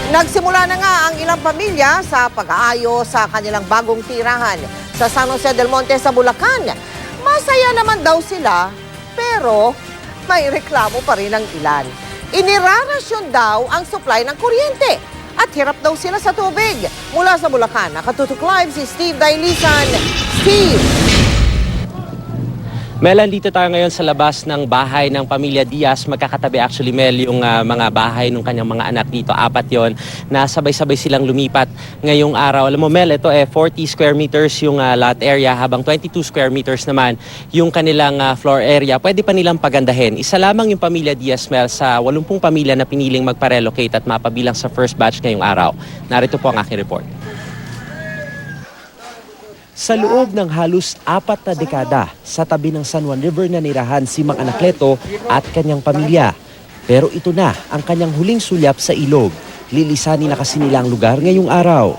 Nagsimula na nga ang ilang pamilya sa pag-aayos sa kanilang bagong tirahan sa San Jose del Monte sa Bulacan. Masaya naman daw sila, pero may reklamo pa rin ang ilan. Inirarasyon daw ang supply ng kuryente at hirap daw sila sa tubig. Mula sa Bulacan, nakatutok live si Steve Dailisan. Steve! Mel, dito tayo ngayon sa labas ng bahay ng pamilya Diaz. Magkakatabi actually, Mel, yung mga bahay ng kanyang mga anak dito. 4 yon na sabay-sabay silang lumipat ngayong araw. Alam mo, Mel, ito 40 square meters yung lot area, habang 22 square meters naman yung kanilang floor area. Pwede pa nilang pagandahin. Isa lamang yung pamilya Diaz, Mel, sa 80 pamilya na piniling magpa-relocate at mapabilang sa first batch ngayong araw. Narito po ang aking report. Sa loob ng halos 4 na dekada, sa tabi ng San Juan River na nirahan si Mang Anacleto at kanyang pamilya. Pero ito na ang kanyang huling sulyap sa ilog. Lilisanin na kasi nila ang lugar ngayong araw.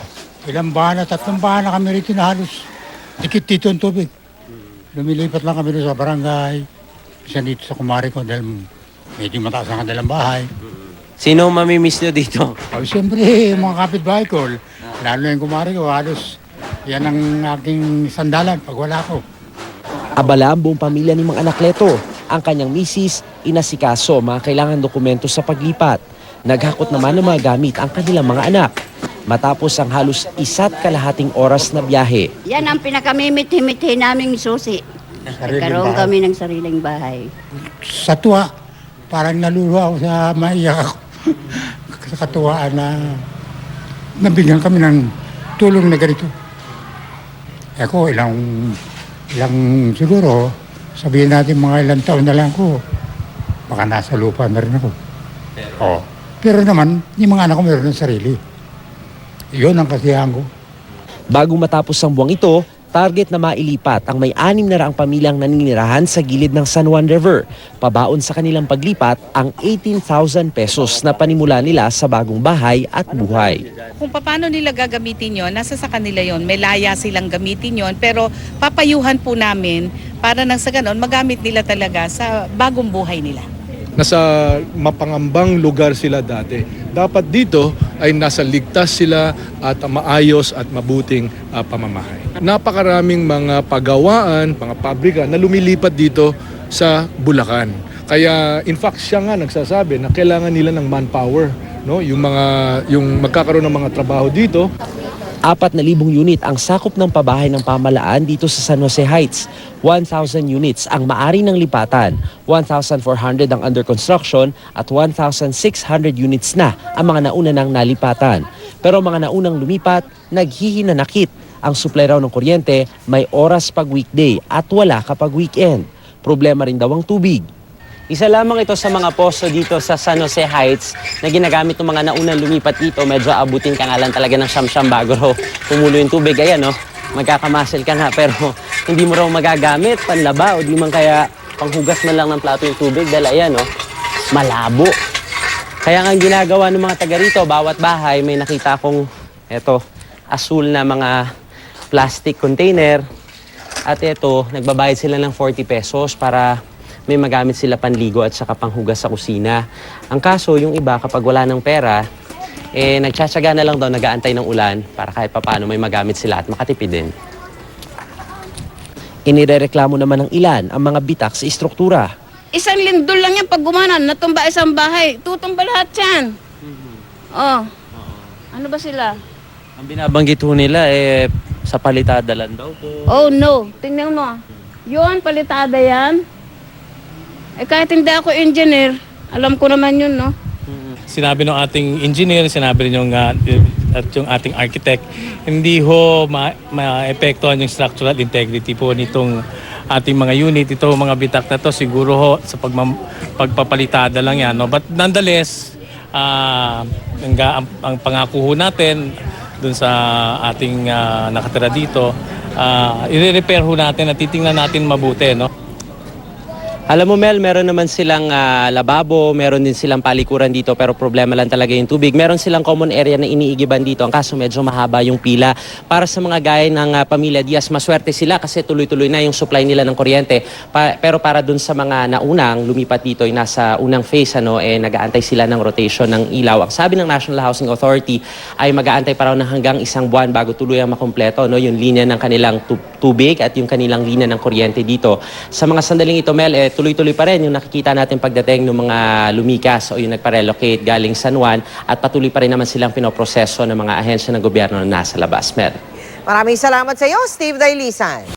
Ilang bahan na, 3 bahan na kami rito na halos dikit dito ang tubig. Lumilipat lang kami sa barangay, isa dito sa kumari ko dahil medyo mataas ang kanilang bahay. Sino mamimiss nyo dito? Siyempre, mga kapitbahay ko, lalo yung kumari ko, halos yan ang aking sandalan pag wala ko. Abala ang buong pamilya ni Mang Anacleto. Ang kanyang misis, inasikaso mga kailangan dokumento sa paglipat. Naghakot naman ng mga gamit ang kanilang mga anak. Matapos ang halos 1.5 oras na biyahe. Yan ang pinakamimit-himit naming susi. Nagkaroon kami ng sariling bahay. Sa tuwa, parang naluluha ako sa maiyak ako. Sa katuwaan na nabigyan kami ng tulong na ganito. Ako, ilang siguro, sabihin natin mga ilang taon na lang ko, baka nasa lupa na rin ako. Pero naman, yung mga anak ko meron ng sarili. Yun ang kasiyahan ko. Bago matapos ang buwang ito, target na mailipat ang may 600 pamilyang naninirahan sa gilid ng San Juan River. Pabaon sa kanilang paglipat ang 18,000 pesos na panimula nila sa bagong bahay at buhay. Kung paano nila gagamitin yon, nasa sa kanila yon. May laya silang gamitin yon, pero papayuhan po namin para nang sa ganon magamit nila talaga sa bagong buhay nila. Nasa mapangambang lugar sila dati. Dapat dito ay nasa ligtas sila at maayos at mabuting pamamahay. Napakaraming mga pagawaan, mga pabrika na lumilipat dito sa Bulacan. Kaya in fact siya nga nagsasabi na kailangan nila ng manpower, no? Yung magkakaroon ng mga trabaho dito. 4,000 unit ang sakop ng pabahay ng pamalaan dito sa San Jose Heights. 1,000 units ang maari ng lipatan, 1,400 ang under construction at 1,600 units na ang mga nauna ng nalipatan. Pero mga naunang lumipat, naghihinanakit. Ang supply raw ng kuryente may oras pag weekday at wala kapag weekend. Problema rin daw ang tubig. Isa lamang ito sa mga posto dito sa San Jose Heights na ginagamit ng mga naunang lumipat dito. Medyo abutin ka nga lang talaga ng siyam-siyam bago raw tumulo yung tubig. Ayan, no? Magkakamasil ka na pero hindi mo raw magagamit, panlaba o di man kaya panghugas man lang ng plato yung tubig dahil ayan, no? Malabo. Kaya nga ang ginagawa ng mga taga rito, bawat bahay may nakita akong eto, asul na mga plastic container at eto, nagbabayad sila ng 40 pesos para may magamit sila panligo at saka panghugas sa kusina. Ang kaso, yung iba kapag wala ng pera, nagtsatsaga na lang daw, nag-aantay ng ulan para kahit papaano may magamit sila at makatipid din. Inirereklamo naman ng ilan ang mga bitak sa istruktura. Isang lindol lang yan pag gumanan, natumba isang bahay, tutumba lahat yan. Oh. Ano ba sila? Ang binabanggit ho nila, sa palitada lang daw po. Oh no, tingnan mo. Yun, palitada yan. Kahit hindi ako engineer, alam ko naman yun, no? Sinabi ng ating engineer, sinabi rin yung ating architect, hindi ho ma-epektuhan yung structural integrity po nitong ating mga unit. Ito mga bitak na to, siguro ho sa pagpapalitada lang yan. No? But nonetheless, ang pangako ho natin dun sa ating nakatira dito, i-repair ho natin at titingnan natin mabuti. No? Alam mo Mel, meron naman silang lababo, meron din silang palikuran dito pero problema lang talaga yung tubig. Meron silang common area na iniigiban dito. Ang kaso medyo mahaba yung pila. Para sa mga gaya ng pamilya Diaz, maswerte sila kasi tuloy-tuloy na yung supply nila ng kuryente. Pero para dun sa mga naunang lumipat dito, yung nasa unang phase, nag-aantay sila ng rotation ng ilaw. Ang sabi ng National Housing Authority ay mag-aantay pa raw ng hanggang 1 buwan bago tuluyang makumpleto yung linya ng kanilang tubig at yung kanilang linya ng kuryente dito. Sa mga sandaling ito, Mel, tuloy-tuloy pa rin yung nakikita natin pagdating ng mga lumikas o yung nagpa-relocate galing San Juan at patuloy pa rin naman silang pinoproseso ng mga ahensya ng gobyerno na nasa labas, Mel. Maraming salamat sa iyo, Steve Dailisan.